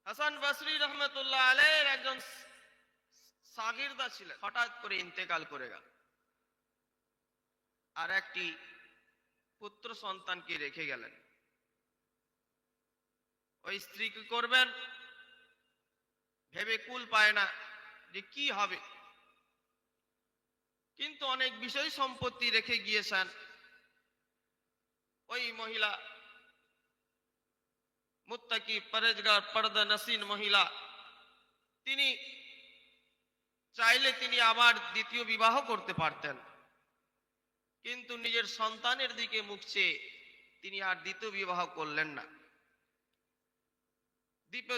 হাসান বসরি রহমতুল্লাহ আলাইহির একজন শাগিরদা ছিলেন, হঠাৎ করে ইন্তেকাল করে গেল। আর একটি পুত্র সন্তানকে রেখে গেলেন। ওই স্ত্রী কি করবেন ভেবে কুল পায় না যে কি হবে, কিন্তু অনেক বিষয় সম্পত্তি রেখে গিয়েছেন। ওই মহিলা মুত্তাকি পরেজগার পর্দা নসীন মহিলা, তিনি চাইলে তিনি আবার দ্বিতীয় বিবাহ করতে পারতেন, কিন্তু নিজের সন্তানের দিকে মুখ চেয়ে তিনি আর দ্বিতীয় বিবাহ করলেন না।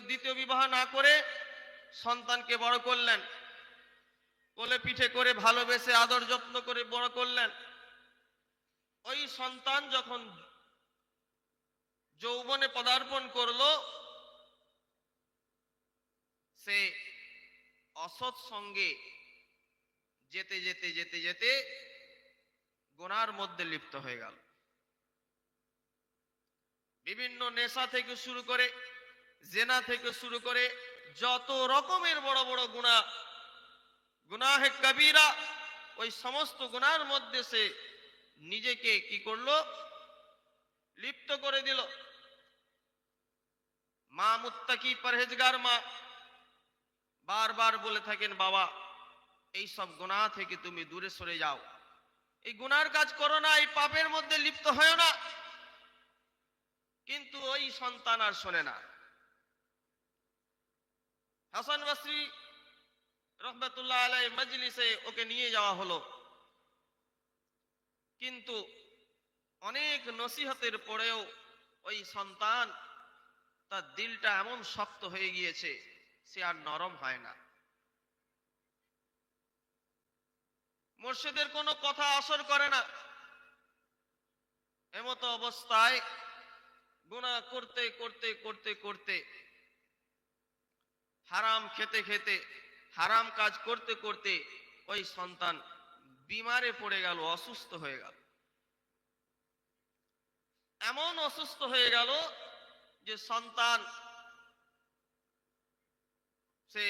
দ্বিতীয় বিবাহ না করে সন্তানকে বড় করলেন, কোলে পিঠে করে ভালোবেসে আদর যত্ন করে বড় করলেন। ওই সন্তান যখন যৌবনে পদার্পণ করলো, সে অসৎ সঙ্গে যেতে যেতে যেতে যেতে গুনার মধ্যে লিপ্ত হয়ে গেল। বিভিন্ন নেশা থেকে শুরু করে, জেনা থেকে শুরু করে যত রকমের বড় বড় গুনাহে কবিরা, ওই সমস্ত গুনার মধ্যে সে নিজেকে কি করলো, লিপ্ত করে দিল। মা মুত্তাকি পরহেজগার মা বারবার বলে থাকেন, বাবা এই সব গুনাহ থেকে তুমি দূরে সরে যাও, এই গুনার কাজ করো না, এই পাপের মধ্যে লিপ্ত হয় না। কিন্তু ওই সন্তান আর শোনে না। হাসান বসরি রহমতুল্লাহ আলাইহি মজলিসে ওকে নিয়ে যাওয়া হলো, কিন্তু অনেক নসিহতের পরেও ওই সন্তান, তার দিলটা এমন শক্ত হয়ে গিয়েছে, সে আর নরম হয় না। মুর্শিদের কোনো কথা আসর করে না। এমতো অবস্থায় গুনাহ করতে করতে করতে করতে, হারাম খেতে খেতে, হারাম কাজ করতে করতে ওই সন্তান বিমারে পড়ে গেল, অসুস্থ হয়ে গেল। এমন অসুস্থ হয়ে গেল যে সন্তান সে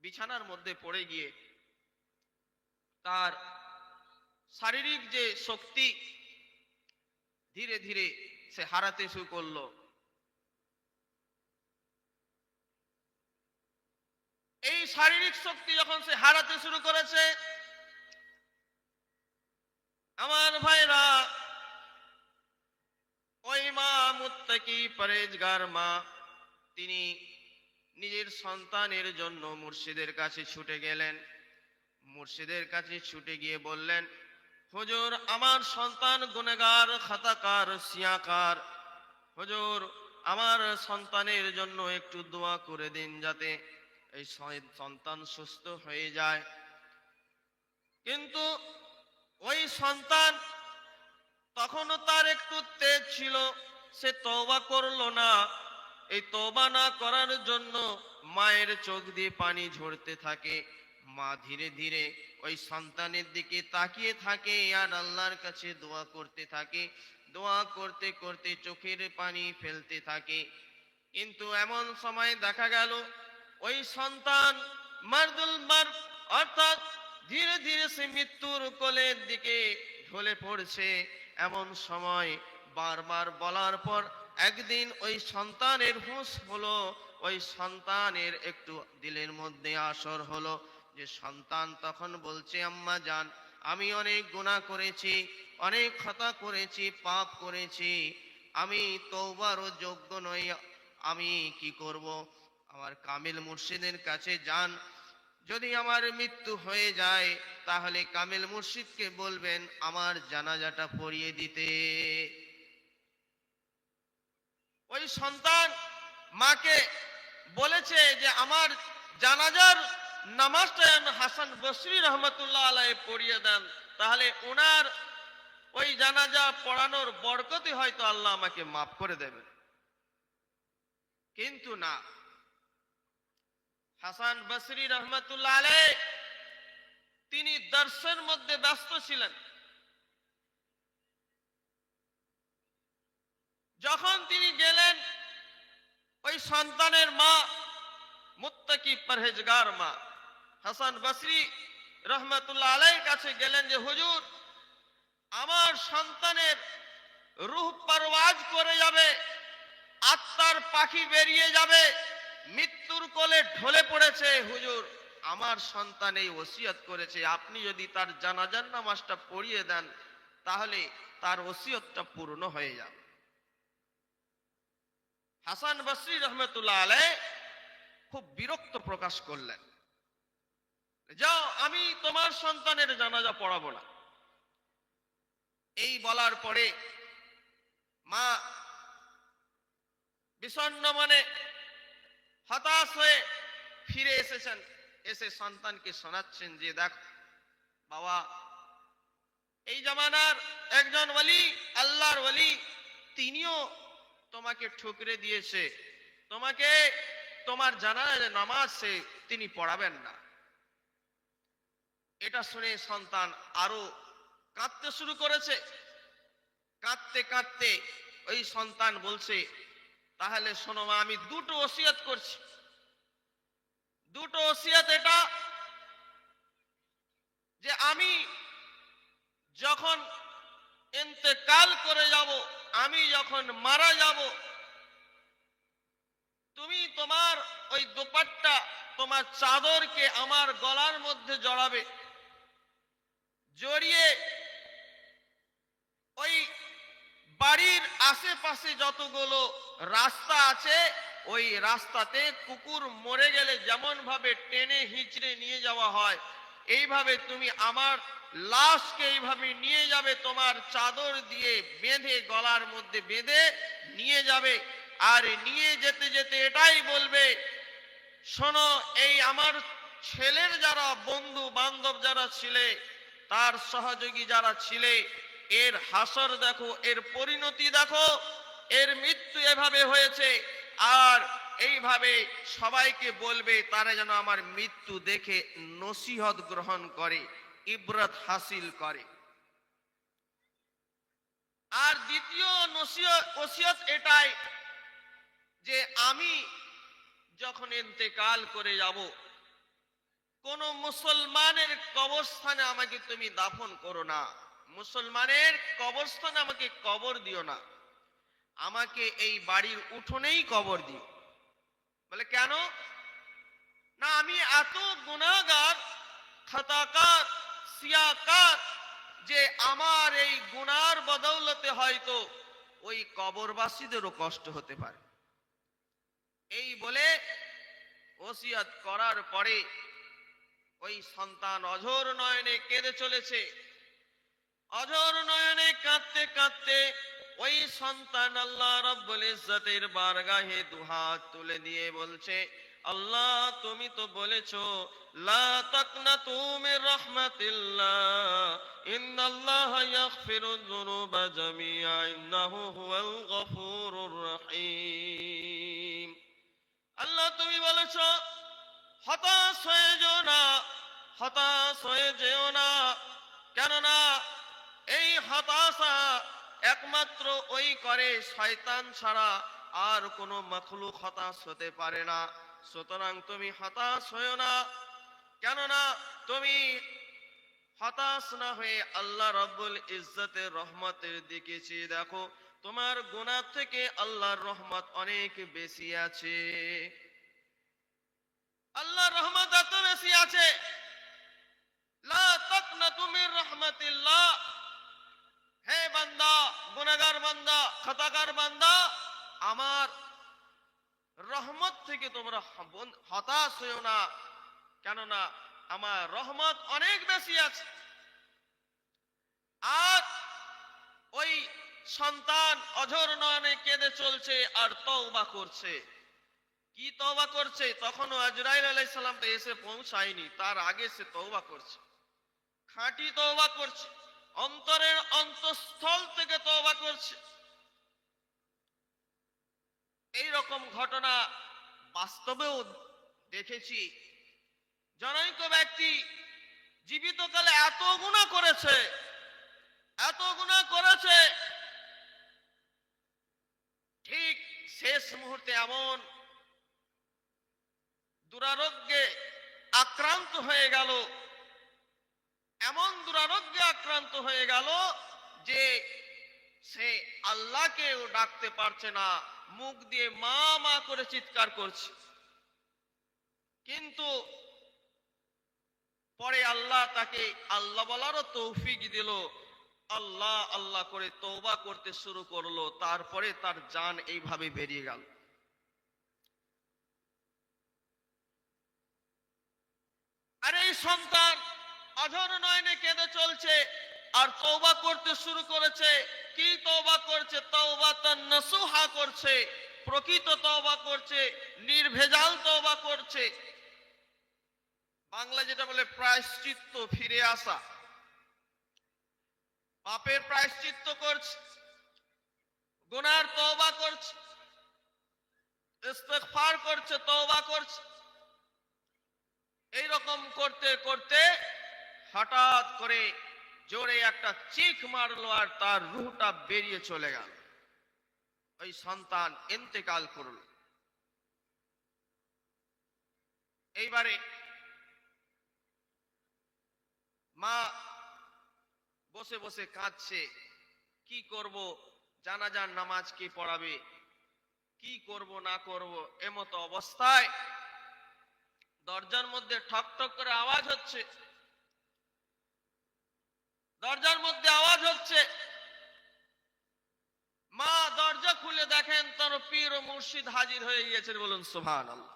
বিছানার মধ্যে পড়ে গিয়ে তার শারীরিক যে শক্তি ধীরে ধীরে সে হারাতে শুরু করলো। এই শারীরিক শক্তি যখন সে হারাতে শুরু করেছে, আমার ভাইরা, ওই মা মুত্তাকি পরেজগার মা, তিনি নিজের সন্তানের জন্য মুর্শিদের কাছে ছুটে গেলেন। মুর্শিদের কাছে ছুটে গিয়ে বললেন, হুজুর আমার সন্তান গুনাহগার, খাতাকার, সিয়াকার, হুজুর আমার সন্তানের জন্য একটু দোয়া করে দিন যাতে এই সন্তান সুস্থ হয়ে যায়। কিন্তু ওই সন্তান তখনও তার একটু তেজ ছিল, সে তওবা করলো না। এই তওবা না করার জন্য মায়ের চোখ দিয়ে পানি ঝরতে থাকে। মা ধীরে ধীরে ওই সন্তানের দিকে তাকিয়ে থাকে আর আল্লাহর কাছে দোয়া করতে থাকে। দোয়া করতে করতে চোখের পানি ফেলতে থাকে। কিন্তু এমন সময় দেখা গেল ওই সন্তান মারদুল মার, অর্থাৎ ধীরে ধীরে সে মৃত্যুর কোলের দিকে ঢলে পড়ছে। এমন সময় বারবার বলার পর একদিন ওই সন্তানের হুঁশ হলো, ওই সন্তানের একটু দিলের মধ্যে আসর হলো, যে সন্তান তখন বলছে, আম্মা জান আমি অনেক গুনাহ করেছি, অনেক খাতা করেছি, পাপ করেছি, আমি তওবারও যোগ্য নই, আমি কি করব? আমার কামিল মুর্শিদের কাছে যান, যদি আমার মৃত্যু হয়ে যায় তাহলে কামিল মুর্শিদকে বলবেন আমার জানাজাটা পড়িয়ে দিতে। ওই সন্তান মাকে বলেছে যে আমার জানাজার নামাজটা হাসান বসরি রহমতুল্লাহ আলাইহি পড়িয়ে দেন, তাহলে ওনার ওই জানাজা পড়ানোর বরকতে হয়তো আল্লাহ আমাকে মাফ করে দেবেন। কিন্তু না, হাসান বসরি রহমতুল্লাহ আলাইহি তিনি দর্শের মধ্যে ব্যস্ত ছিলেন। যখন তিনি গেলেন সন্তানের মা মুত্তাকি পরহেজগার মা হাসান বসরি রহমতুল্লাহ আলাইহির কাছে গেলেন যে হুজুর, আমার সন্তানের রূহ পরওয়াজ করে যাবে, আত্মার পাখি বেরিয়ে যাবে, মৃত্যুর কোলে ঢলে পড়েছে। হুজুর, আমার সন্তান এই ওসিয়ত করেছে, আপনি যদি তার জানাজার নামাজটা পড়িয়ে দেন তাহলে তার ওসিয়তটা পূর্ণ হয়ে যাবে। হাসান বসরি রহমতুল্লাহ আলাইহি খুব বিরক্ত প্রকাশ করলেন, যাও, আমি তোমার সন্তানের জানাজা পড়াবো না। এই বলার পরে মা বিষণ্ণ মনে হতাশ হয়ে ফিরে এসেছেন, এসে সন্তানকে শোনাচ্ছেন যে দেখো বাবা, এই জামানার একজন ওলি, আল্লাহর ওলি, তিনিও তোমাকে ঠুকরে দিয়েছে, তোমাকে তোমার জানাজার নামাজ তিনি পড়াবেন না। এটা শুনে সন্তান আরো কাঁদতে শুরু করেছে। কাঁদতে কাঁদতে ওই সন্তান বলছে, তাহলে শোনো মা, আমি দুটো ওসিয়ত করছি। দুটো ওসিয়ত এটা যে আমি যখন ইন্তেকাল করে যাব, আমি যখন মারা যাব, তুমি তোমার ওই দোপাট্টা, তোমার চাদরকে আমার গলার মধ্যে জড়াবে, জড়িয়ে ওই বাড়ির আশেপাশে যতগুলো রাস্তা আছে ওই রাস্তাতে কুকুর মরে গেলে যেমন ভাবে টেনে হিঁচড়ে নিয়ে যাওয়া হয়, এইভাবে তুমি আমার লাশকে এইভাবে নিয়ে যাবে, তোমার চাদর দিয়ে বেঁধে, গলার মধ্যে বেঁধে নিয়ে যাবে। আর নিয়ে যেতে যেতে এটাই বলবে, শোনো, এই আমার ছেলের যারা বন্ধু বান্ধব যারা ছিলে, তার সহযোগী যারা ছিলে, এর হাসর দেখো, এর পরিণতি দেখো, এর মৃত্যু এভাবে হয়েছে। আর এইভাবে সবাইকে বলবে, তারা যেন আমার মৃত্যু দেখে নসিহত গ্রহণ করে, ইবরত হাসিল করে। আর দ্বিতীয় ওসিয়ত এটাই যে আমি যখন ইন্তেকাল করে যাব, কোন মুসলমানের কবরস্থানে আমাকে তুমি দাফন করো না, মুসলমানের কবরস্থানে আমাকে কবর দিও না, আমাকে এই বাড়ির উঠোনেই কবর দিও। বলে কেন? না, আমি এত গুনাহগার, খাতাকার, সিয়াকার, যে আমার এই গুনার বদৌলতে হয়তো ওই কবরবাসীদেরও কষ্ট হতে পারে। এই বলে ওসিয়ত করার পরে ওই সন্তান অঝোর নয়নে কেঁদে চলেছে। অঝোর নয়নে কাঁদতে কাঁদতে ওই সন্তান আল্লাহ রাব্বুল ইজ্জতের বারগাহে দুহাত তুলে দিয়ে বলছে, আল্লাহ, তুমি তো বলেছো লা তাকনাতু মির রাহমাতিল্লাহ, ইন্নাল্লাহা ইয়াগফিরুয যুনুবা জামিআ, ইন্নাহু হুয়াল গফুরুর রহিম। আল্লাহ, তুমি বলেছো হতাশ হয়ে যেও না, হতাশ হয়ে যেও না, কেননা এই হতাশা একমাত্র ওই করে শয়তান ছাড়া আর কোনো মাখলুক হতাশ হতে পারে না। সুতরাং তুমি হতাশ হয়েও না, কেননা তুমি হতাশ না হয়ে আল্লাহ রাব্বুল ইজ্জতের রহমতের দিকে চেয়ে দেখো, তোমার গুনাহ থেকে আল্লাহর রহমত অনেক বেশি আছে। আল্লাহর রহমত এত বেশি আছে, লা তাকনাতু মির রাহমাতিল্লাহ। হে বান্দা, গুনাহগার বান্দা, খাতাকার বান্দা, আমার রহমত থেকে তোমরা হতাশ হইও না, কেননা আমার রহমত অনেক বেশি আছে। আর ওই সন্তান অঝোর নয়নে কেঁদে চলছে আর তওবা করছে। কি তওবা করছে? তখনও আজরাইল আলাইহিস সালাম তো এসে পৌঁছায়নি, তার আগে সে তওবা করছে, খাঁটি তওবা করছে, অন্তরের অন্তঃস্থল থেকে তওবা করছে। এই রকম ঘটনা বাস্তবেও দেখেছি। জনৈক ব্যক্তি জীবিতকালে এত গুনাহ করেছে, এত গুনাহ করেছে, ঠিক শেষ মুহূর্তে এমন দুরারোগ্যে আক্রান্ত হয়ে গেল, এমন দুরারোগ্যে আক্রান্ত হয়ে গেল যে সে আল্লাহকেও ডাকতে পারছে না, মুখ দিয়ে মা মা করে চিৎকার করছে। কিন্তু পরে আল্লাহ তাকে আল্লাহ বলারও তৌফিক দিল। আল্লাহ আল্লাহ করে তওবা করতে শুরু করলো, তারপরে তার জান এইভাবে বেরিয়ে গেল। আর এই সন্তান অঝর নয়নে কেঁদে চলছে আর তওবা করতে শুরু করেছে। কি তওবা করছে? তাওবাতান নাসুহা করছে, প্রকৃত তওবা করছে, নির্ভেজাল তওবা করছে। বাংলা যেটা বলে প্রায়শ্চিত্ত, ফিরে আসা, পাপের প্রায়শ্চিত্ত করছে, গুনার তওবা করছে, ইস্তেগফার করছে, তওবা করছে। এইরকম করতে করতে হঠাৎ করে জোরে একটা চিৎ মারলো আর তার রূহটা বেরিয়ে চলে গেল। ওই সন্তান ইন্তেকাল করল। এইবারে মা বসে বসে কাঁদছে, কি করব, জানাজার নামাজ কে পড়াবে, কি করব না করব। এমতো অবস্থায় দরজার মধ্যে ঠক ঠক করে আওয়াজ হচ্ছে, দরজার মধ্যে আওয়াজ হচ্ছে। মা দরজা খুলে দেখেন তার পীর ও মুর্শিদ হাজির হয়ে গিয়েছেন। বলুন সুবহানাল্লাহ।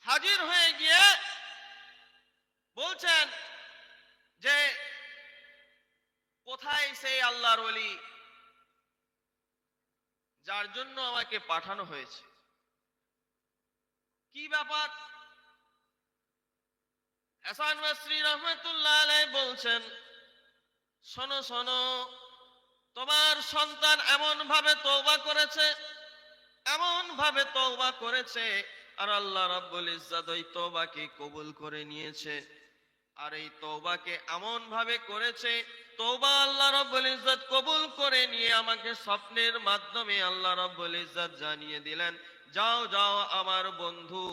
হাজির হয়ে গিয়ে বলছেন যে কোথায় সেই আল্লাহর ওলি যার জন্য আমাকে পাঠানো হয়েছে? কি ব্যাপার? হাসান বসরি রহমাতুল্লাহ আলাইহি বলছেন, শোনো শোনো, তোমার সন্তান এমন ভাবে তওবা করেছে, এমন ভাবে তওবা করেছে, আর আল্লাহ রাব্বুল ইজ্জত ওই তওবাকে কবুল করে নিয়েছে। আর এই তওবাকে এমন ভাবে করেছে, তওবা আল্লাহ রাব্বুল ইজ্জত কবুল করে নিয়ে আমাকে স্বপ্নের মাধ্যমে আল্লাহ রাব্বুল ইজ্জত জানিয়ে দিলেন, যাও যাও আমার বন্ধু,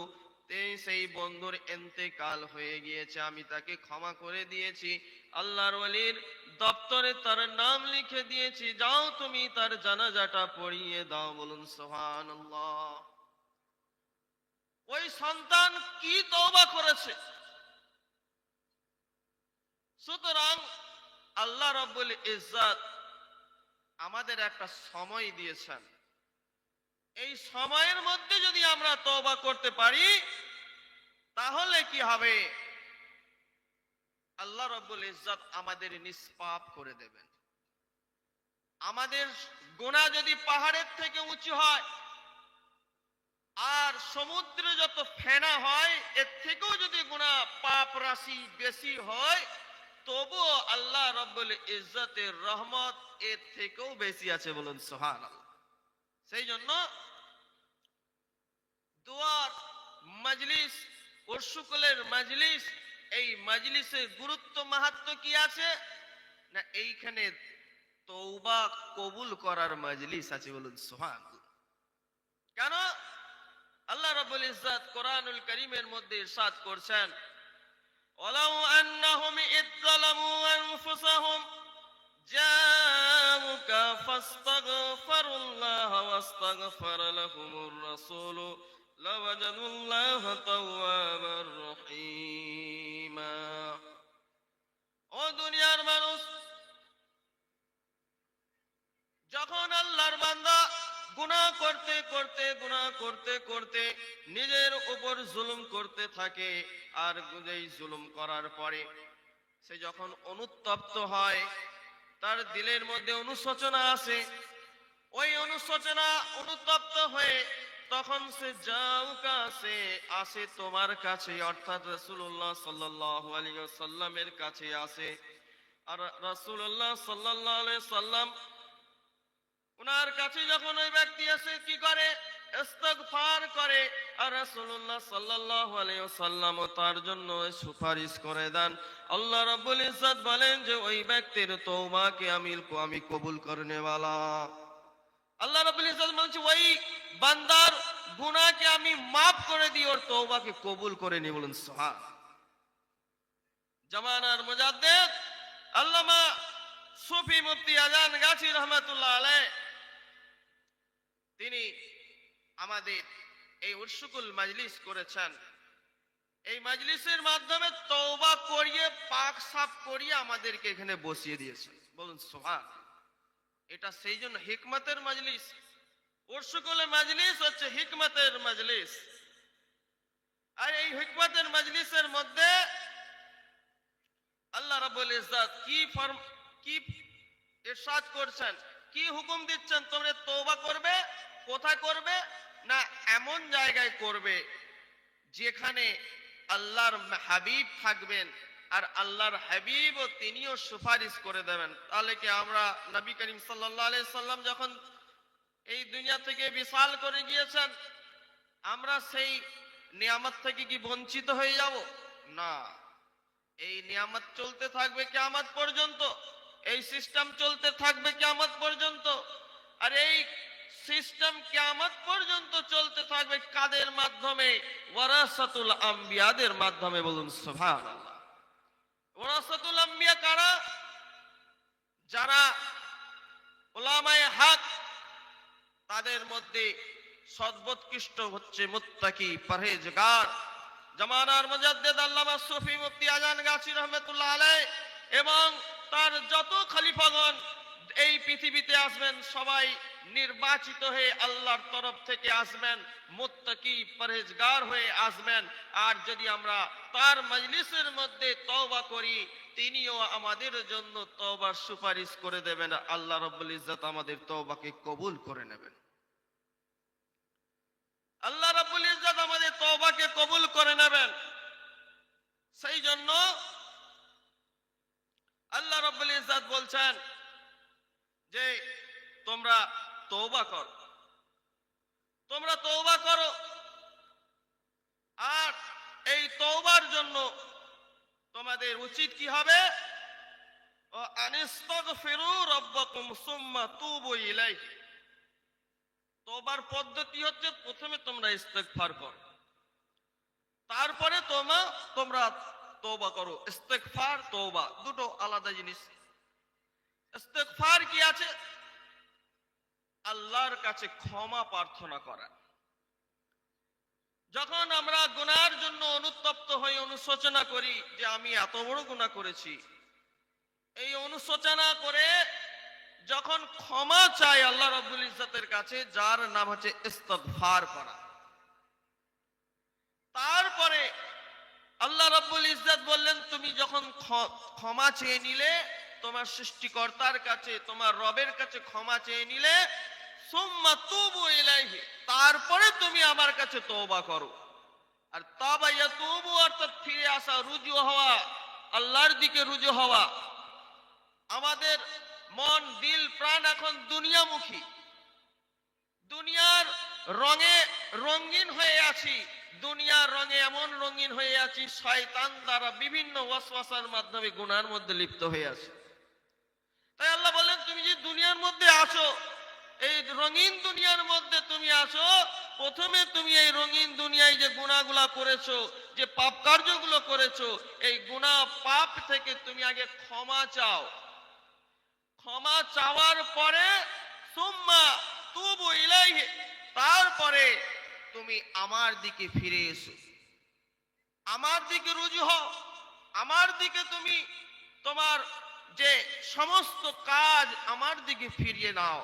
সেই বন্ধুর ইন্তেকাল হয়ে গিয়েছে, আমি তাকে ক্ষমা করে দিয়েছি, আল্লাহর ওলির দপ্তরে তার নাম লিখে দিয়েছি, যাও তুমি তার জানাজাটা পড়িয়ে দাও। বলুন সুবহানাল্লাহ। ওই সন্তান কি তওবা করেছে! সুতরাং আল্লাহ রাব্বুল ইজ্জত আমাদের একটা সময় দিয়েছেন, এই সময়ের মধ্যে যদি আমরা তওবা করতে পারি তাহলে কি হবে? আল্লাহ রাব্বুল ইজ্জত আমাদের নিষ্পাপ করে দেবেন। আমাদের গুনাহ যদি পাহাড়ের থেকে উঁচু হয় আর সমুদ্র যত ফেনা হয়, এর থেকেও যদি গুনাহ পাপ রাশি বেশি হয়, তবুও আল্লাহ রাব্বুল ইজ্জতের রহমত এর থেকেও বেশি আছে। বলুন সুবহানাল্লাহ। সেই জন্য দুয়ার মজলিস ও শুকলের মজলিস, এই মজলিসের গুরুত্ব মাহাত্ম্য কি আছে না, এইখানে তওবা কবুল করার মজলিস আছে। বলুন সুবহানাল্লাহ। কেন? আল্লাহ রাব্বুল ইজ্জত কোরআনুল কারীমের মধ্যে ইরশাদ করছেন, ওয়ালাউ আন্নাহুম ইযযালামু আনফুসাহুম জাউকা ফাস্তাগফিরুল্লাহ ওয়াস্তাগফারা লাহুমুর রাসূল লাওয়াজাদুল্লাহা তাওয়াবার রহিমা। ও দুনিয়ার মানুষ, যখন আল্লাহর বান্দা গুনাহ করতে করতে নিজের উপর জুলুম করতে থাকে, আর এই জুলুম করার পরে সে যখন অনুতপ্ত হয়, তার দিলের মধ্যে অনুশোচনা আসে, ওই অনুশোচনা অনুতপ্ত হয়ে তখন সে জাউকা আসে তোমার কাছে, অর্থাৎ রাসূলুল্লাহ সাল্লাল্লাহু আলাইহি ওয়াসাল্লামের কাছে আসে। আর রাসূলুল্লাহ সাল্লাল্লাহু আলাইহি ওয়াসাল্লাম উনার কাছে যখন ওই ব্যক্তি আসে, কি করে? ইস্তিগফার করে। আর রাসূলুল্লাহ সাল্লাল্লাহু আলাইহি ওয়াসাল্লাম তার জন্য সুপারিশ করে দেন। আল্লাহ রাব্বুল ইজ্জত বলেন যে ওই ব্যক্তির তওবাকে আমি কবুল করনে वाला। আল্লাহ রাব্বুল ইজ্জত বলেন ওই বান্দার গুনাহকে আমি মাফ করে দিই, ওর তওবাকে কবুল করে নি। বলুন সুবহান। জামানার মুজাদ্দিদ আল্লামা সুফি মুফতি আজান গাছি রহমাতুল্লাহ আলাইহ, তিনি আমাদের এই উরসুকুল মাজলিস করেছেন। এই মাজলিসের মাধ্যমে তওবা করিয়ে পাক সাফ করিয়ে আমাদেরকে এখানে বসিয়ে দিয়েছেন। বলুন সুবহান। এটা সেই জন্য হিকমতের মাজলিস। উরসুকুল মাজলিস হচ্ছে হিকমতের মাজলিস। আর এই হিকমতের মাজলিসের মধ্যে আল্লাহ রাব্বুল ইজ্জত কি ইরশাদ করছেন, কি হুকুম দিচ্ছেন? তোমরা তওবা করবে। কোথায় করবে? না এমন জায়গায় করবে যেখানে আল্লাহর হাবিব থাকবেন, আর আল্লাহর হাবিব ও তিনিও সুপারিশ করে দেবেন। তাহলে কি আমরা নবী করিম সাল্লাল্লাহু আলাইহি সাল্লাম যখন এই দুনিয়া থেকে বিশাল করে গিয়েছেন, আমরা সেই নিয়ামত থেকে কি বঞ্চিত হয়ে যাব? না, এই নিয়ামত চলতে থাকবে কিয়ামত পর্যন্ত, এই সিস্টেম চলতে থাকবে কিয়ামত পর্যন্ত। আর এই সিস্টেম কিয়ামত পর্যন্ত চলতে থাকবে কাদের মাধ্যমে? ওয়ারাসাতুল আম্বিয়াদের মাধ্যমে। বলুন সুবহানাল্লাহ। ওয়ারাসাতুল আম্বিয়া কারা? যারা উলামায়ে হক, তাদের মধ্যে সর্বোৎকৃষ্ট হচ্ছে মুত্তাকি, পরহেজগার। জামানার মুজাদ্দিদ আল্লামা সুফি মুফতি আজান গাছি রহমাতুল্লাহ আলাইহ এবং তার যত খলিফাগণ এই পৃথিবীতে আসবেন, সবাই নির্বাচিত হয়ে আল্লাহর তরফ থেকে আসবেন, মুত্তাকি পরহেজগার হয়ে আসবেন। আর যদি আমরা তার মজলিসের মধ্যে তওবা করি, তিনিও আমাদের জন্য তওবার সুপারিশ করে দেবেন। আল্লাহ রাব্বুল ইজ্জত আমাদের তওবাকে কবুল করে নেবেন। আল্লাহ রাব্বুল ইজ্জত আমাদের তওবাকে কবুল করে নেবেন। সেই জন্য আল্লাহ রাব্বুল ইজ্জত বলছেন যে তোমরা তওবা করো, তোমরা তওবা করো। আর এই তওবার জন্য তোমাদের উচিত কি হবে? ও আনিস্তাগফিরু রাব্বাকুম সুম্মা তুবু ইলাইহি। তওবার পদ্ধতি হচ্ছে প্রথমে তোমরা ইস্তেগফার করো, তারপরে তোমরা তওবা করো। ইস্তেগফার তওবা দুটো আলাদা জিনিস। ইস্তেগফার কি আছে? আল্লাহর কাছে ক্ষমা প্রার্থনা করা। যখন আমরা গুনাহের জন্য অনুতপ্ত হই, অনুশোচনা করি যে আমি এত বড় গুনাহ করেছি, এই অনুশোচনা করে যখন ক্ষমা চাই আল্লাহ রাব্বুল ইজ্জতের কাছে, যার নাম হচ্ছে ইস্তিগফার করা, তারপরে আল্লাহ রাব্বুল ইজ্জত বললেন তুমি যখন ক্ষমা চেয়ে নিলে, তোমার সৃষ্টিকর্তার কাছে, তোমার রবের কাছে ক্ষমা চেয়ে নিলে, সুম্মা তুবু ইলাইহি, তারপরে তুমি আমার কাছে তওবা করো। আর তাবা ইয়াতুবু অর্থাৎ ফিরে আসা, রুজু হওয়া, আল্লাহর দিকে রুজু হওয়া। আমাদের মন, দিল, প্রাণ এখন দুনিয়ামুখী, দুনিয়ার রঙে রঙিন হয়ে আছি, দুনিয়ার রঙে এমন রঙিন হয়ে আছি, শয়তান দ্বারা বিভিন্ন ওয়াসওয়াসার মাধ্যমে গুনাহের মধ্যে লিপ্ত হয়ে আছি। তাই আল্লাহ বলেন তুমি যে দুনিয়ার মধ্যে আছো, এই রঙিন দুনিয়ার মধ্যে তুমি আছো, প্রথমে তুমি এই রঙিন দুনিয়ায় যে গুনাহগুলো করেছো, যে পাপ কার্যগুলো করেছো, এই গুনাহ পাপ থেকে তুমি আগে ক্ষমা চাও। ক্ষমা চাওয়ার পরে সুম্মা তুবু ইলাইহি, তারপরে তুমি আমার দিকে ফিরে এসো, আমার দিকে রুজু হও, আমার দিকে তুমি তোমার যে সমস্ত কাজ আমার দিকে ফিরিয়ে নাও।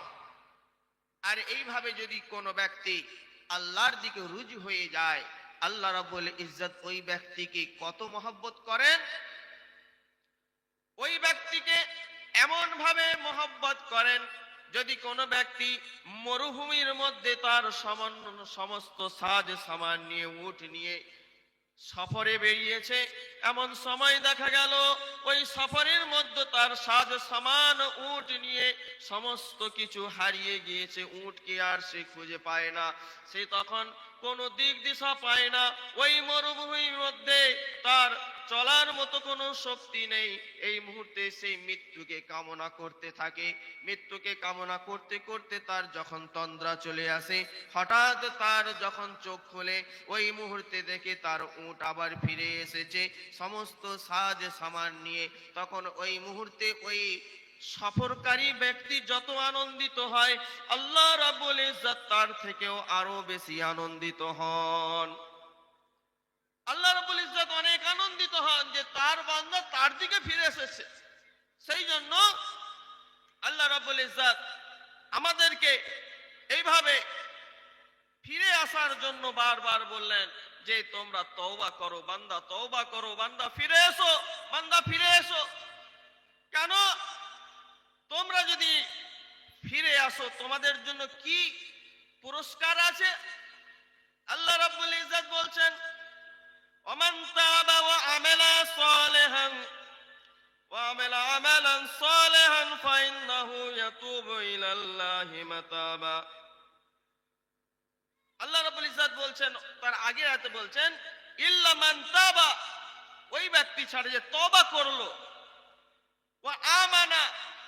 আর এইভাবে যদি কোনো ব্যক্তি আল্লাহর দিকে রুজু হয়ে যায়, আল্লাহ রাব্বুল ইজ্জত ওই ব্যক্তিকে কত মহব্বত করেন। ওই ব্যক্তিকে এমন ভাবে মহব্বত করেন, যদি কোনো ব্যক্তি মরুভূমির মধ্যে তার সমস্ত সাজ সামান নিয়ে, উট নিয়ে সফরে বেরিয়েছে, এমন সময় দেখা গেল ওই সফরের মধ্যে তার সাজ সামান, উট নিয়ে সমস্ত কিছু হারিয়ে গিয়েছে। উটকে আর সে খুঁজে পায় না, সে তখন কোনো দিক দিশা পায় না। ওই মরুভূমির মধ্যে তার চলার মতো কোনো শক্তি নেই, এই মুহূর্তে সেই মৃত্যুকে কামনা করতে থাকে। মৃত্যুকে কামনা করতে করতে তার যখন তন্দ্রা চলে আসে, হঠাৎ তার যখন চোখ খোলে, ওই মুহূর্তে দেখে তার উট আবার ফিরে এসেছে সমস্ত সাজ সামান নিয়ে। তখন ওই মুহূর্তে ওই সফরকারী ব্যক্তি যত আনন্দিত হয়, আল্লাহ রাব্বুল ইজ্জত তার থেকেও আরো বেশি আনন্দিত হন। আল্লাহ রাব্বুল ইজ্জত অনেক আনন্দিত হন যে তার বান্দা তার দিকে ফিরে এসেছে। সেই জন্য আল্লাহ রাব্বুল ইজ্জত আমাদেরকে এইভাবে ফিরে আসার জন্য বারবার বললেন যে তোমরা তওবা করো বান্দা, তওবা করো বান্দা, ফিরে এসো বান্দা, ফিরে এসো। কেন? তোমরা যদি ফিরে আসো তোমাদের জন্য কি পুরস্কার আছে? আল্লাহ রাব্বুল ইজ্জত বলছেন, ওমান তাবা ওয়া আমালা সালিহান ফাইন্নাহু ইয়াতুবু ইলাল্লাহি মাতাবা। আল্লাহ রাব্বুল ইজ্জত বলছেন, তার আগে আয়াতে বলছেন ইল্লা মান তাবা, ওই ব্যক্তি ছাড়া যে তওবা করলো, ওয়া আমানা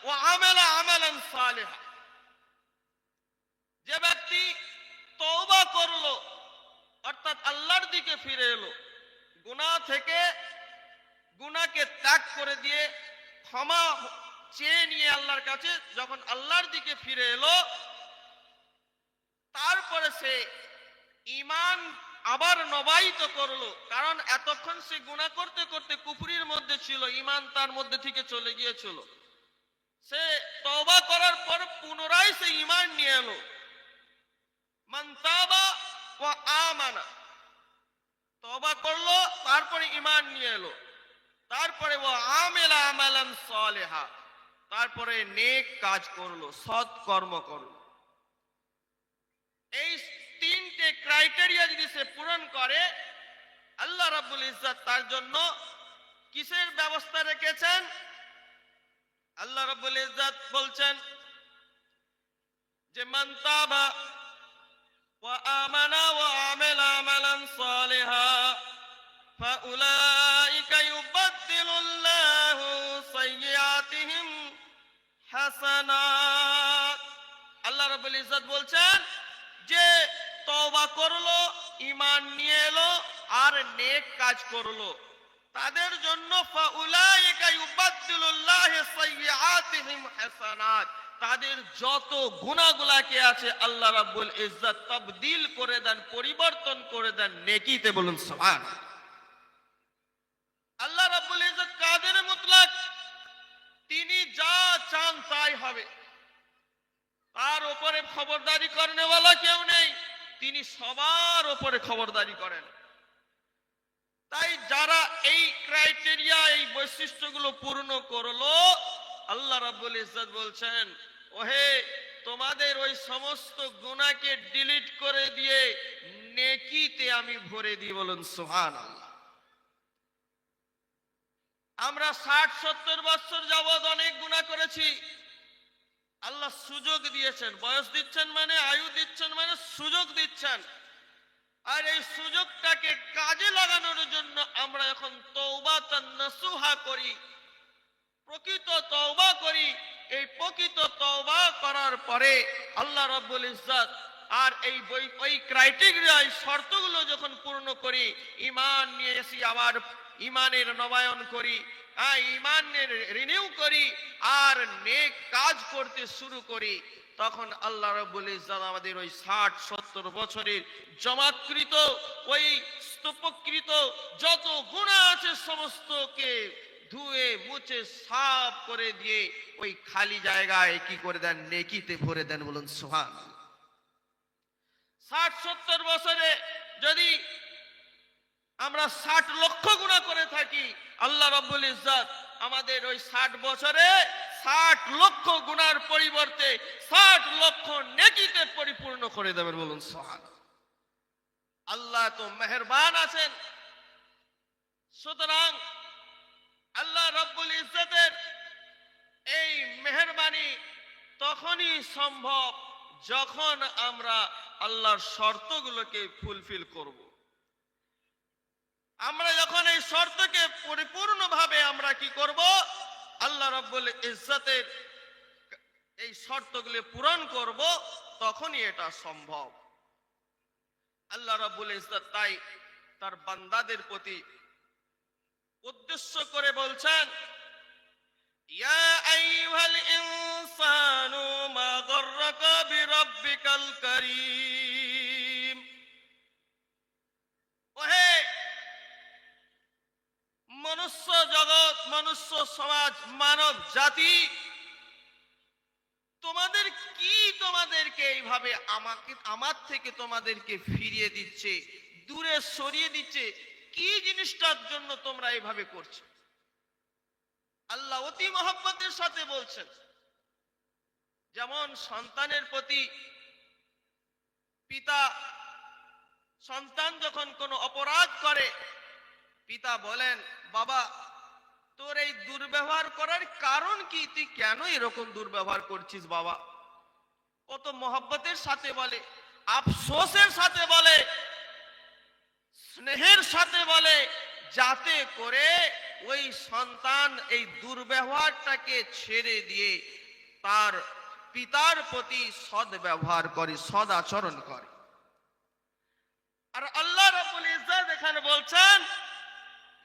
ওয়া আমালা আমালান সালিহা, যে ব্যক্তি তওবা করলো অর্থাৎ আল্লাহর দিকে ফিরে এলো, গুনাহ থেকে গুনাহকে ত্যাগ করে দিয়ে ক্ষমা চেয়ে নিয়ে আল্লাহর কাছে যখন আল্লাহর দিকে ফিরে এলো, তারপরে সে ঈমান আবার নবায়িত করলো। কারণ এতক্ষণ সে গুনাহ করতে করতে কুফরির মধ্যে ছিল, ঈমান তার মধ্যে থেকে চলে গিয়েছিল। সে তওবা করার পর পুনরায় সে ঈমান নিয়ে এলো। মান তাবা ওয়া আমানা, তওবা করলো তারপরে ঈমান নিয়ে এলো, তারপরে ওয়া আমিলা আমালান সালিহা, তারপরে নেক কাজ করলো, সৎ কর্ম করলো। এই তিনটে ক্রাইটেরিয়া যদি সে পূরণ করে, আল্লাহ রাব্বুল ইজ্জত তার জন্য কিসের ব্যবস্থা রেখেছেন? আল্লাহ রাব্বুল ইজ্জত বলছেন যে মান তাবা ওয়া আমানা ওয়া আমিলা আমালান সালিহা ফাউলাইকা ইউবাদদিলুল্লাহু সাইয়্যাতিহিম হাসানাত। আল্লাহ রাব্বুল ইজ্জত বলছেন যে তওবা করলো, ঈমান নিয়ে এলো আর নেক কাজ করলো, তাদের জন্য ফাউলাইকা ইউবাদদিলুল্লাহু সাইয়্যাতিহিম হাসানাত, তাদের যত গুনাহগুলোকে আছে আল্লাহ রাব্বুল ইজ্জত তাবদীল করে দেন, পরিবর্তন করে দেন নেকিতে। বলুন সুবহানাল্লাহ। আল্লাহ রাব্বুল ইজ্জত কাদের মুতলাক, তিনি যা চান তাই হবে, তার উপরে খবরদারি করনেওয়ালা কেউ নেই, তিনি সবার উপরে খবরদারি করেন। তাই যারা এই ক্রাইটেরিয়া, এই বৈশিষ্ট্যগুলো পূর্ণ করলো, আল্লাহ রাব্বুল ইজ্জত বলছেন ওহে তোমাদের ওই সমস্ত গুনাহকে ডিলিট করে দিয়ে নেকিতে আমি ভরে দিই। বলুন সুবহানাল্লাহ। আমরা 60-70 বছর যাবত অনেক গুনাহ করেছি, আল্লাহ সুযোগ দিয়েছেন, বয়স দিচ্ছেন মানে, আয়ু দিচ্ছেন মানে সুযোগ দিচ্ছেন, আর এই সুযোগটাকে কাজে লাগানোর জন্য আমরা এখন তওবাতান নাসুহা করি, প্রকৃত তওবা করি। এই প্রকৃত তওবা করার পরে আল্লাহ রাব্বুল ইজ্জত আর ওই ক্রাইটেরিয়া, এই শর্তগুলো যখন পূর্ণ করি, ঈমান নিয়ে এসে আবার ঈমানের নবায়ন করি, ঈমানের রিনিউ করি আর নেক কাজ করতে শুরু করি, তখন আল্লাহ রাব্বুল ইজ্জত আমাদের ওই 60-70 বছরের জমাকৃত, ওই স্তূপকৃত যত গুনাহ আছে সমস্তকে ধুয়ে মুছে সাফ করে দিয়ে ওই খালি জায়গায় কি করে দেন? নেকিতে ভরে দেন। বলুন সুবহানাল্লাহ। 60-70 বছরে যদি আমরা 60 লক্ষ গুনাহ করে থাকি, আল্লাহ রাব্বুল ইজ্জত আমাদের ওই 60 বছরে 60 লক্ষ গুনার পরিবর্তে 60 লক্ষ নেকিতে পরিপূর্ণ করে দেবেন। বলুন সুবহানাল্লাহ। আল্লাহ তো মেহেরবান আছেন। সুতরাং আল্লাহ রাব্বুল ইজ্জতের এই মেহেরবানি তখনই সম্ভব যখন আমরা আল্লাহর শর্তগুলোকে ফুলফিল করব। আমরা যখন এই শর্তকে পরিপূর্ণভাবে আমরা কি করব, আল্লাহ রাব্বুল ইজ্জতের এই শর্তগুলি পূরণ করব, তখনই এটা সম্ভব। আল্লাহ রাব্বুল ইজ্জত তাই তার বান্দাদের প্রতি উদ্দেশ্য করে বলছেন, ইয়া আইয়ুহাল ইনসানু মা গররাকা বিরাব্বিকাল কারীম। ওহে মনুষ্য জগৎ, মনুষ্য সমাজ, মানব জাতি, তোমাদের কি তোমাদেরকে এইভাবে আমার থেকে তোমাদেরকে ফিরিয়ে দিচ্ছে, দূরে সরিয়ে দিচ্ছে? কি জিনিসটার জন্য তোমরা এইভাবে করছো? আল্লাহ অতি মহব্বতের সাথে বলছেন, যেমন সন্তানের প্রতি পিতা, সন্তান যখন কোনো অপরাধ করে, পিতা বলেন, বাবা তোর এই দুর্ব্যবহার করার কারণ কি? তুই কেন এরকম দুর্ব্যবহার করছিস বাবা? কত মহব্বতের সাথে বলে, আফসোসের সাথে বলে, স্নেহের সাথে বলে, যাতে করে ওই সন্তান এই দুর্ব্যবহারটাকে ছেড়ে দিয়ে তার পিতার প্রতি সদ্ব্যবহার করে, সদ আচরণ করে। আর আল্লাহ রাব্বুল ইজ্জত এখানে বলছেন,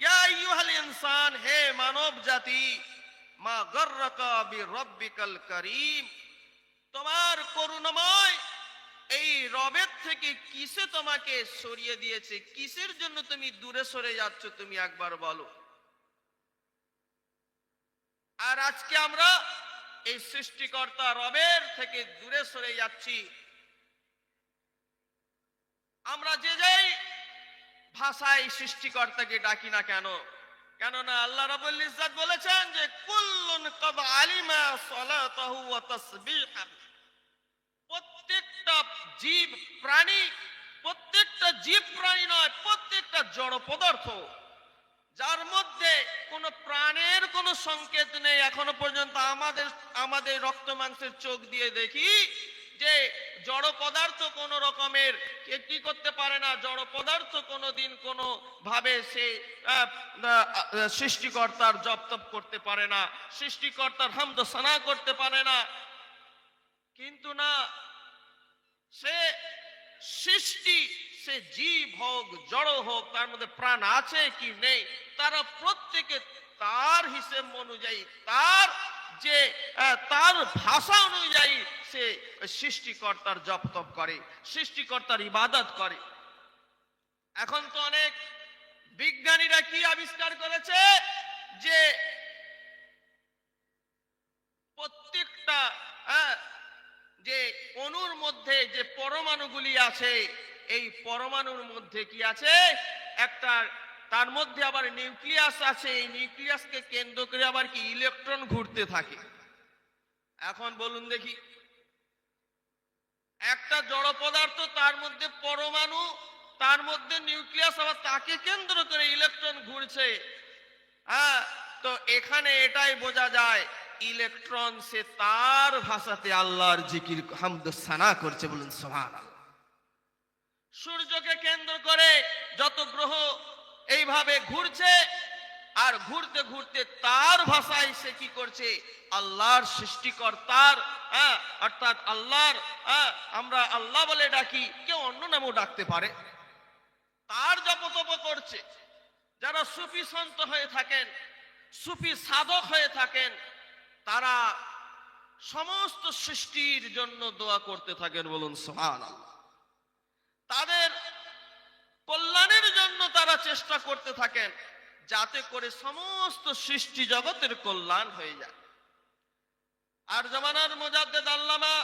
ইয়া আইয়ুহাল ইনসান, হে মানব জাতি, মা গররাকা বিরাব্বিকাল কারীম, তোমার করুণাময় এই রবের থেকে কিসে তোমাকে সরিয়ে দিয়েছে? কিসের জন্য তুমি দূরে সরে যাচ্ছ? তুমি একবার বলো। আর আজকে আমরা এই সৃষ্টিকর্তা রবের থেকে দূরে সরে যাচ্ছি। আমরা যে যাই ভাষায় সৃষ্টিকর্তাকে ডাকি না কেন, কেননা আল্লাহ রাব্বুল ইজ্জত বলেছেন যে কুল্লুন কাদ আলিমা সালাতাহু ওয়া তাসবিহাহু। প্রত্যেকটা জীব প্রাণী, প্রত্যেকটা জীব প্রাণী নয়, প্রত্যেকটা জড় পদার্থ যার মধ্যে কোনো প্রাণের কোনো সংকেত নেই, এখনো পর্যন্ত আমাদের রক্ত মাংসের চোখ দিয়ে দেখি যে জড় পদার্থ কোন রকমের কি করতে পারে না, জড় পদার্থ কোনোদিন কোনো ভাবে সে সৃষ্টিকর্তার জপ তপ করতে পারে না, সৃষ্টিকর্তার হামদ সানা করতে পারে না। কিন্তু না, সে সৃষ্টি, সে জীব হোক জড় হোক, তার মধ্যে প্রাণ আছে কি নেই, তারা প্রত্যেকে তার হিসেব অনুযায়ী, তার যে তার ভাষা অনুযায়ী সে সৃষ্টিকর্তার জপ তপ করে, সৃষ্টিকর্তার ইবাদত করে। এখন তো অনেক বিজ্ঞানীরা কি আবিষ্কার করেছে যে প্রত্যেকটা যে অণুর মধ্যে যে পরমাণুগুলি আছে, এই পরমাণুর মধ্যে কি আছে, একটা তার মধ্যে আবার নিউক্লিয়াস আছে, এই নিউক্লিয়াসকে কেন্দ্র করে আবার কি ইলেকট্রন ঘুরতে থাকে। এখন বলুন দেখি, একটা জড় পদার্থ, তার মধ্যে পরমাণু, তার মধ্যে নিউক্লিয়াস, আবার তাকে কেন্দ্র করে ইলেকট্রন ঘুরছে। তো এখানে এটাই বোঝা যায়, ইলেকট্রন সে তার ভাষাতে আল্লাহর জিকির হামদ সানা করছে, বলুন সুবহানাল্লাহ। সূর্যকে কেন্দ্র করে যত গ্রহ এইভাবে ঘুরছে, আর ঘুরতে ঘুরতে তার ভাষায় সে কি করছে, আল্লাহর সৃষ্টিকর্তার, অর্থাৎ আল্লাহর, আমরা আল্লাহ বলে ডাকি, কেউ অন্য নামেও ডাকতে পারে, তার জপ তপ করছে। যারা সুফি সন্ত হয়ে থাকেন, সুফি সাধক হয়ে থাকেন, তারা সমস্ত সৃষ্টির জন্য দোয়া করতে থাকেন, বলুন সুবহানাল্লাহ। তাদের কল্যাণের জন্য তারা চেষ্টা করতে থাকেন, যাতে করে সমস্ত সৃষ্টি জগতের কল্যাণ হয়ে যায়। আর জামানার মুজাদ্দিদ আল্লামা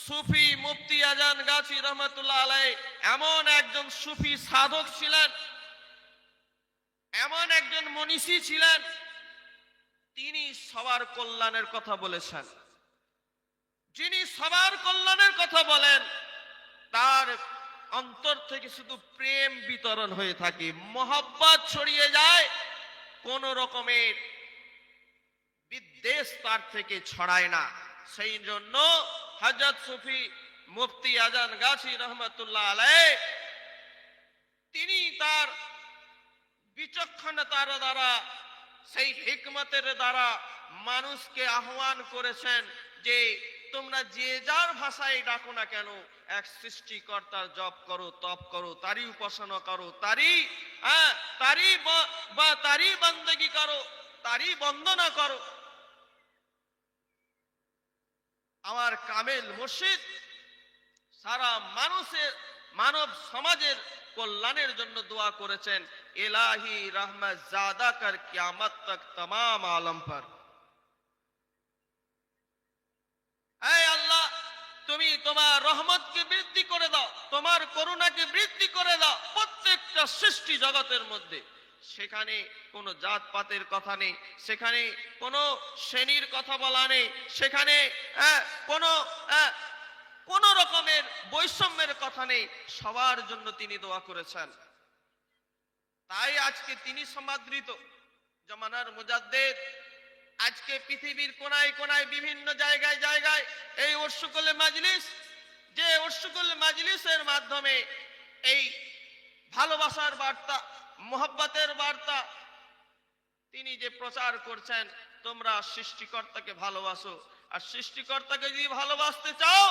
সুফি মুফতি আজান গাছি রহমাতুল্লাহ আলাইহি এমন একজন সুফি সাধক ছিলেন, এমন একজন মনীষী ছিলেন, তিনি সবার কল্যাণের কথা বলেছেন। যিনি সবার কল্যাণের কথা বলেন, তার অন্তর থেকে শুধু প্রেম বিতরণ হয়ে থাকে, মহব্বত ছড়িয়ে যায়, কোন রকমের বিদ্বেষ তার থেকে ছড়ায় না। সেই জন্য হযরত সুফি মুফতি আজান গাছি রহমাতুল্লাহ আলাইহি তিনি তার বিচক্ষণতার দ্বারা, সেই হিকমতের দ্বারা মানুষকে আহ্বান করেছেন যে তোমরা যে যার ভাষায় ডাকো না কেন, এক সৃষ্টিকর্তার জপ করো, তপ করো, তারই উপাসনা করো, তারই বন্দেগী করো, তারই বন্দনা করো। আমার কামেল মুর্শিদ সারা মানব সমাজের কল্যাণের জন্য দোয়া করেছেন, ইলাহি রহমত ज़्यादा कर কিয়ামত তক तमाम आलम पर। হে আল্লাহ, তুমি তোমার রহমতকে বৃদ্ধি করে দাও, তোমার করুণাকে বৃদ্ধি করে দাও প্রত্যেকটা সৃষ্টি জগতের মধ্যে। সেখানে কোনো জাতপাতের কথা নেই, সেখানে কোনো শ্রেণীর কথা বলা নেই, সেখানে কোনো রকমের বৈষম্যের কথা নেই, সবার জন্য তিনি দোয়া করেছেন। তাই আজকে তিনি সমাদৃত জামানার মুজাদ্দেদ। আজকে পৃথিবীর কোনায় কোনায় বিভিন্ন জায়গায় জায়গায় এই ওরসুকুল মাজলিস, যে ওরসুকুল মাজলিসের মাধ্যমে এই ভালোবাসার বার্তা, মোহাব্বতের বার্তা তিনি যে প্রচার করছেন, তোমরা সৃষ্টিকর্তাকে ভালোবাসো, আর সৃষ্টিকর্তাকে যদি ভালোবাসতে চাও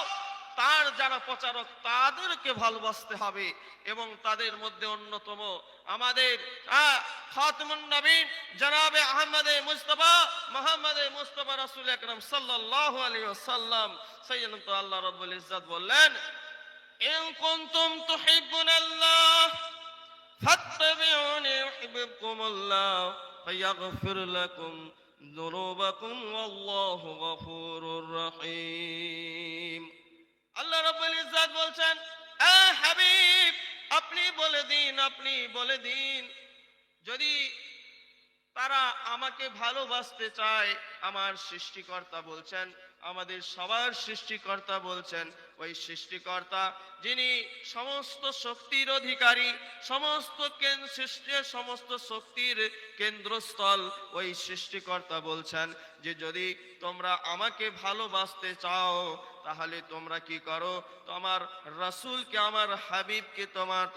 তার যারা প্রচারক তাদেরকে ভালোবাসতে হবে। এবং তাদের মধ্যে অন্যতম আমাদের খাতমুন নবীন জনাবে মুহাম্মদে মুস্তাফা রাসূল আকরাম সাল্লাল্লাহু আলাইহি ওয়াসাল্লাম। সাইয়্যিদুনা আল্লাহ রাব্বুল ইজ্জত বললেন, ইন কুনতুম তুহিব্বুনাল্লাহ ফাত্তাবিউনি ইউহিব্বুকুমুল্লাহ ওয়ায়াগফির লাকুম যুনুবাকুম ওয়াল্লাহু গফুরুর রহিম। আল্লাহ রাব্বুল ইজ্জত বলছেন, এ হাবিব, আপনি বলে দিন যদি তারা আমাকে ভালোবাসতে চায়, আমার সৃষ্টিকর্তা বলছেন, আমাদের সবার সৃষ্টিকর্তা বলছেন, ওই সৃষ্টিকর্তা যিনি সমস্ত শক্তির অধিকারী, সমস্ত শক্তির কেন্দ্রস্থল, ওই সৃষ্টিকর্তা বলছেন যে যদি তোমরা আমাকে ভালোবাসতে চাও তাহলে তোমরা কি করো, তোমার রাসূলকে, আমার হাবিবকে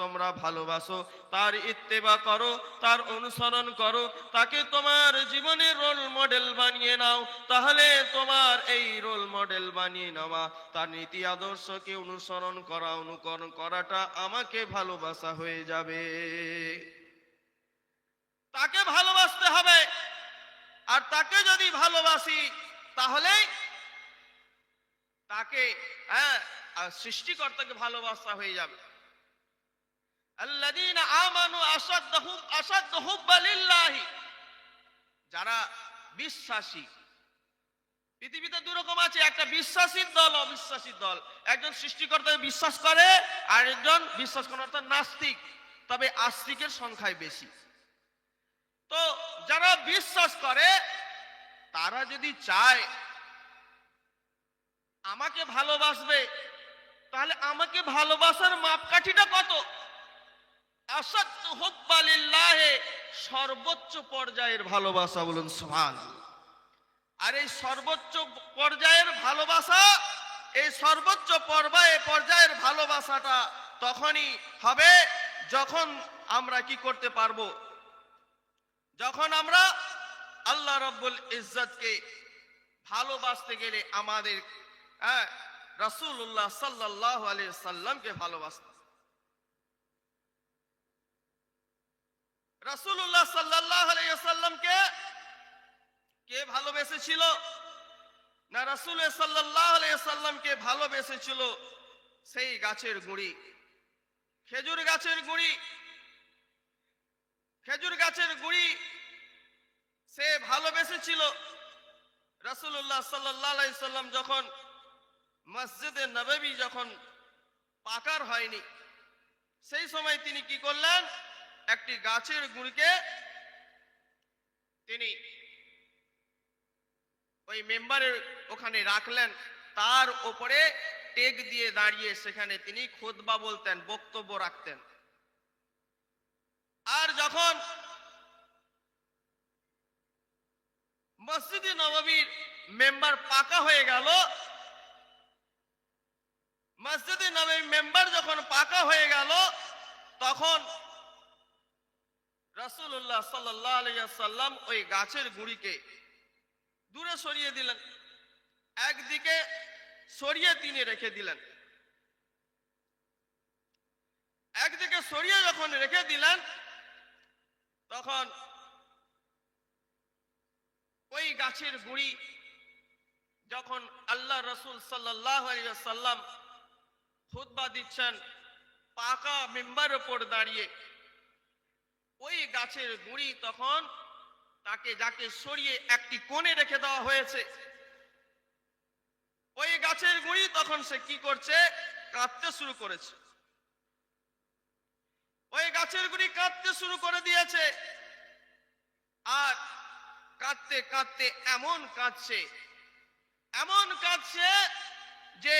তোমরা ভালোবাসো, তার ইত্তেবা করো, তার অনুসরণ করো, তাকে তোমার জীবনের রোল মডেল বানিয়ে নাও। তাহলে তোমার এই রোল মডেল বানিয়ে নেওয়া, তার নীতি আদর্শকে অনুকরণ করাটা আমাকে ভালোবাসা হয়ে যাবে। তাকে ভালোবাসতে হবে, আর তাকে যদি ভালোবাসি তাহলে তাকে সৃষ্টিকর্তাকে ভালোবাসা হয়ে যাবে। আল্লাযীনা আমানু আশাদ্দু হুব্বান লিল্লাহি, যারা বিশ্বাসী। পৃথিবীতে দুই রকম আছে, একটা বিশ্বাসী দল, অবিশ্বাসী দল। একজন সৃষ্টিকর্তাকে বিশ্বাস করে, আর একজন বিশ্বাস করে অর্থাৎ নাস্তিক, তবে আস্তিকের সংখ্যাই বেশি। তো যারা বিশ্বাস করে তারা যদি চায় আমাকে ভালোবাসবে, তাহলে আমাকে ভালোবাসার মাপকাঠিটা কত? আশাদ্দু হুব্বান লিল্লাহি, সর্বোচ্চ পর্যায়ের ভালোবাসা, বলুন সুবহানাল্লাহ। আর এই সর্বোচ্চ পর্যায়ের ভালোবাসা, এই সর্বোচ্চ পর্যায়ের ভালোবাসাটা তখনই হবে যখন আমরা কি করতে পারবো, যখন আমরা আল্লাহ রাব্বুল ইজ্জতকে ভালোবাসতে গেলে আমাদের রাসূলুল্লাহ সাল্লাল্লাহু আলাইহি সাল্লামকে ভালোবাসতে। রাসূলুল্লাহ সাল্লাল্লাহু আলাইহি সাল্লামকে কে ভালোবেসেছিল? না, রাসূল সাল্লাল্লাহু আলাইহি সাল্লামকে ভালোবেসেছিল সেই গাছের গুঁড়ি, খেজুর গাছের গুঁড়ি। খেজুর গাছের গুঁড়ি সে ভালোবেসেছিল। রাসূলুল্লাহ সাল্লাল্লাহু আলাইহি সাল্লাম যখন মসজিদে নববী যখন পাকার হয়নি, সেই সময় তিনি কি করলেন, একটি গাছের গুঁড়িকে তিনি ওই মেম্বারের ওখানে রাখলেন, তার উপরে টেক দিয়ে দাঁড়িয়ে সেখানে তিনি খুতবা বলতেন, বক্তব্য রাখতেন। আর যখন মসজিদে নববীর মেম্বার পাকা হয়ে গেল, মসজিদে নববীর মেম্বার যখন পাকা হয়ে গেল, তখন রাসূলুল্লাহ সাল্লাল্লাহু আলাইহি ওয়াসাল্লাম ওই গাছের গুঁড়িকে দূরে সরিয়ে দিলেন, একদিকে সরিয়ে তিনি রেখে দিলেন। একদিকে সরিয়ে যখন রেখে দিলেন, তখন ওই গাছের গুঁড়ি যখন আল্লাহ রাসূল সাল্লাল্লাহু আলাইহি ওয়াসাল্লাম খুতবা দিচ্ছেন পাকা মিম্বারের উপর দাঁড়িয়ে, ওই গাছের গুঁড়ি তখন তাকে যাকে সরিয়ে একটি কোণে রেখে দেওয়া হয়েছে, ওই গাছের গুঁড়ি তখন সে কি করছে? কাঁদতে শুরু করেছে। ওই গাছের গুঁড়ি কাঁদতে শুরু করে দিয়েছে, আর কাঁদতে কাঁদতে এমন কাঁদছে যে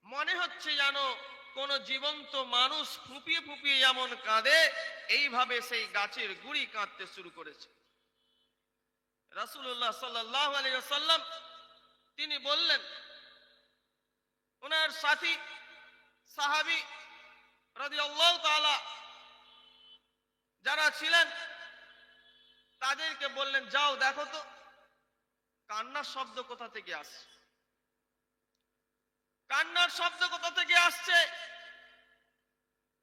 মনে হচ্ছে যেন কোন জীবন্ত মানুষ ফুঁপিয়ে ফুঁপিয়ে যেমন কাঁদে, এইভাবে সেই গাছের গুঁড়ি কাঁদতে শুরু করেছে। রাসূলুল্লাহ সাল্লাল্লাহু আলাইহি ওয়াসাল্লাম তিনি বললেন, ওনার সাথী সাহাবী রাদিয়াল্লাহু তাআলা যারা ছিলেন তাদেরকে বললেন, যাও দেখো তো কান্নার শব্দ কোথা থেকে আসছে, কান্নার শব্দ কোথা থেকে আসছে,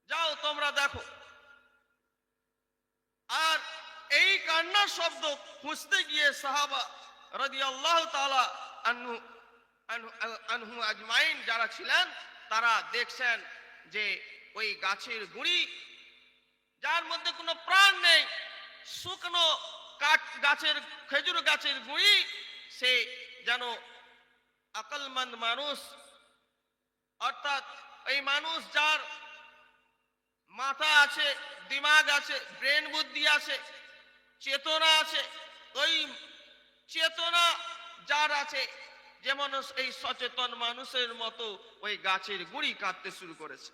যাও তোমরা দেখো। আর এই কান্নার শব্দ খুঁজতে গিয়ে সাহাবা রাদিয়াল্লাহু তাআলা আনহু আজমাইন যারা ছিলেন তারা দেখছেন যে ওই গাছের গুঁড়ি, যার মধ্যে কোনো প্রাণ নেই, শুকনো কাঠ গাছের, খেজুর গাছের গুঁড়ি, সে যেন আকলমন্দ মানুষ, অর্থাৎ এই মানুষ যার মাথা আছে, দিমাগ আছে, ব্রেন বুদ্ধি আছে, চেতনা আছে, ওই চেতনা যার আছে, যেমন এই সচেতন মানুষের মতো ওই গাছের গুঁড়ি কাটতে শুরু করেছে।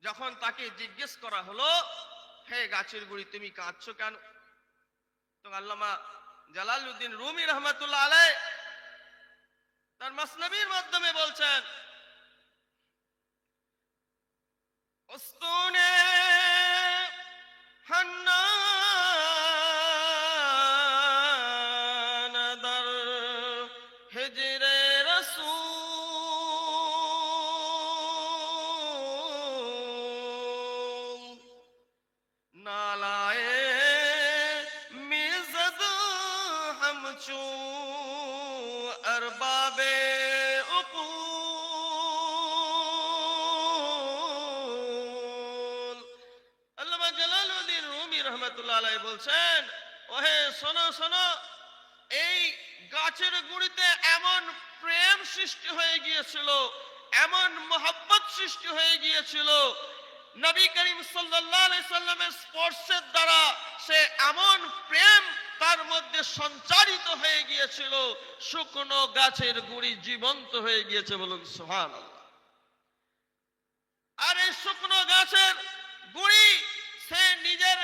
যখন তাকে জিজ্ঞেস করা হলো, হে গাছের গুঁড়ি তুমি কাঁদছো কেন? তো আল্লামা জালালউদ্দিন রুমি রহমাতুল্লাহ আলাইহি তার মাসনবীর মাধ্যমে বলছেন, উস্তুনে হান্নান দর হিজরে রাসূল নালায়ে মিজদ হামচু अरबाबे उकूल। আল্লামা জালালউদ্দিন রুমি রহমাতুল্লাহ আলাইহি বলছেন, ওহে শোনো শোনো, এই গাছের গুঁড়িতে এমন প্রেম সৃষ্টি হয়ে গিয়েছিল, এমন মোহাব্বত সৃষ্টি হয়ে গিয়েছিল, নবী করিম সাল্লাল্লাহু আলাইহি সাল্লামের স্পর্শের দ্বারা সে এমন প্রেম তার মধ্যে সঞ্চারিত হয়ে গিয়েছিল, শুকনো গাছের গুঁড়ি জীবন্ত হয়ে গিয়েছে, বলুন সুবহানাল্লাহ। আর এই শুকনো গাছের গুঁড়ি সে নিজের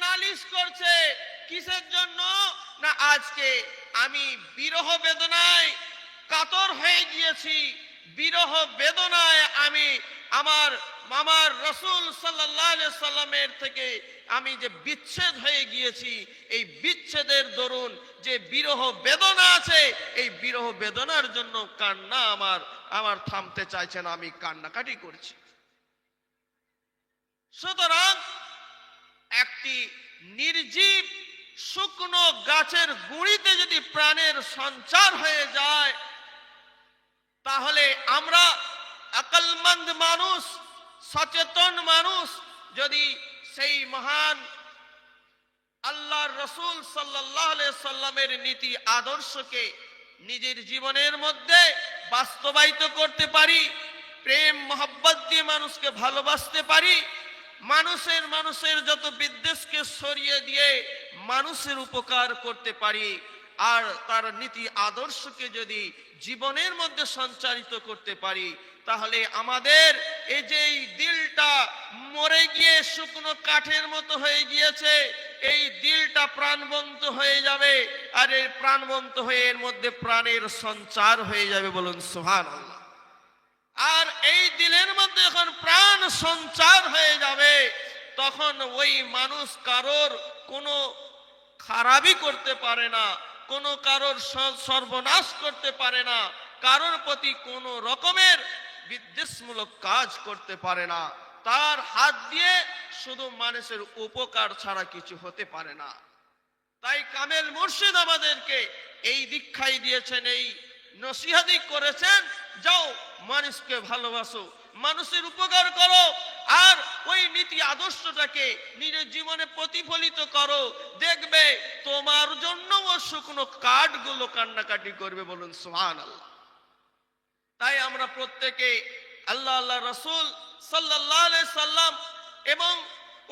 নালিশ করছে, কিসের জন্য? না আজকে আমি বিরহ বেদনায় কাতর হয়ে গিয়েছি, বিরহ বেদনায় আমি আমার মামার রাসূল সাল্লাল্লাহু আলাইহি সাল্লামের থেকে আমি যে বিচ্ছেদ হয়ে গিয়েছি, এই বিচ্ছেদের দরুন যে বিরহ বেদনা আছে, এই বিরহ বেদনার জন্য কান্না আমার থামতে চাইছে না, আমি কান্নাকাটি করছি। সুতরাং একটি নির্জীব শুকনো গাছের গুঁড়িতে যদি প্রাণের সঞ্চার হয়ে যায়, তাহলে আমরা আকলমন্দ মানুষ, সচেতন মানুষ যদি সেই মহান আল্লাহর রাসূল সাল্লাল্লাহু আলাইহি সাল্লামের নীতি আদর্শকে নিজের জীবনের মধ্যে বাস্তবায়িত করতে পারি, প্রেম মোহাব্বত দিয়ে মানুষকে ভালোবাসতে পারি, মানুষের যত বিদ্বেষকে সরিয়ে দিয়ে মানুষের উপকার করতে পারি, আর তার নীতি আদর্শকে যদি জীবনের মধ্যে সঞ্চারিত করতে পারি, তাহলে আমাদের এই যে দিলটা মরে গিয়ে শুকনো কাঠের মতো হয়ে গিয়েছে, এই দিলটা প্রাণবন্ত হয়ে যাবে, আর এই প্রাণবন্ত হয়ে এর মধ্যে প্রাণের সঞ্চার হয়ে যাবে, বলুন সুবহানাল্লাহ। আর এই দিলের মধ্যে যখন প্রাণ সঞ্চার হয়ে যাবে, তখন ওই মানুষ কারোর কোনো খারাপই করতে পারে না, কোনো কারোর সর্বনাশ করতে পারে না, কারোর প্রতি কোনো রকমের বিদ্বেষমূলক কাজ করতে পারে না। তার হাত দিয়ে শুধু মানুষের উপকার ছাড়া কিছু হতে পারে না। তাই কামেল মুর্শিদ আমাদেরকে এই দীক্ষাই দিয়েছেন, এই নসিহতই করেছেন, যাও মানুষকে ভালোবাসো, মানুষের উপকার করো, আর ওই নীতি আদর্শটাকে নিজের জীবনে প্রতিফলিত করো। দেখবে তোমার জন্য ও শুকনো কাঠগুলো কান্নাকাটি করবে। বলুন সুবহানাল্লাহ। তাই আমরা প্রত্যেকে আল্লাহ আল্লাহ রাসূল সাল্লাল্লাহু আলাইহি সাল্লাম এবং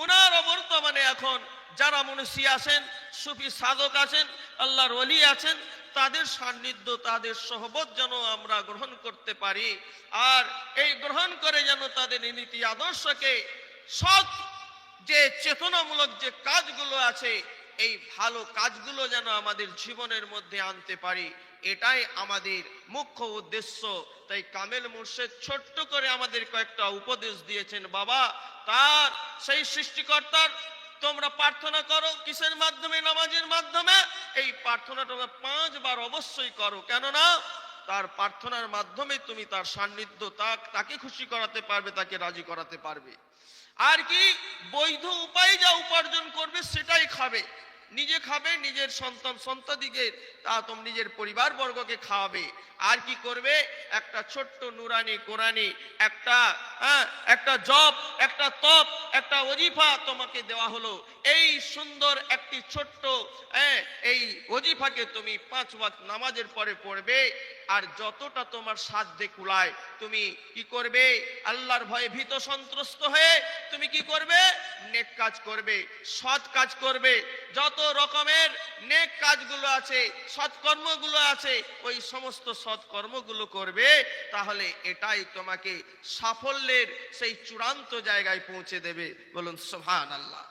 উনার বর্তমানে এখন যারা মনীষী আছেন, সুফি সাধক আছেন, আল্লাহর ওলি আছেন, তাদের সান্নিধ্য, তাদের সহবত যেন আমরা গ্রহণ করতে পারি। আর এই গ্রহণ করে যেন তাদের নীতি আদর্শকে, সৎ যে চেতনামূলক যে কাজগুলো আছে, এই ভালো কাজগুলো যেন আমাদের জীবনের মধ্যে আনতে পারি, এটাই আমাদের মুখ্য উদ্দেশ্য। তাই কামেল মুর্শিদ ছোট্ট করে আমাদের কয়েকটা উপদেশ দিয়েছেন। বাবা, তার সেই সৃষ্টিকর্তার তোমরা প্রার্থনা করো। কিসের মাধ্যমে? নামাজের মাধ্যমে। এই প্রার্থনাটা 5 বার অবশ্যই করো, কেননা তার প্রার্থনার মাধ্যমে তুমি তার সান্নিধ্য, তাকে খুশি করাতে পারবে, তাকে রাজি করাতে পারবে। আর কি বৈধ উপায়ে যা উপার্জন করবে সেটাই খাবে, নিজে খাবে, নিজের সন্তানদিকে, তা তুমি নিজের পরিবার বর্গকে খাওয়াবে। আর কি করবে? একটা ছোট্ট নুরানি কোরআনি, একটা জপ, একটা তপ, একটা ওজিফা তোমাকে দেওয়া হলো। এই সুন্দর একটি ছোট্ট এই ওজিফাকে তুমি 5 ওয়াক্ত নামাজের পরে পড়বে। আর যতটা তোমার সাধ্যে কুলায় তুমি কি করবে? আল্লাহর ভয়ে ভীত সন্ত্রস্ত হয়ে তুমি কি করবে? নেক কাজ করবে, সৎ কাজ করবে। যত রকমের নেক কাজগুলো আছে, সৎকর্মগুলো আছে, ওই সমস্ত সৎকর্মগুলো করবে। তাহলে এটাই তোমাকে সাফল্যের সেই চূড়ান্ত জায়গায় পৌঁছে দেবে। বলুন সুবহানাল্লাহ।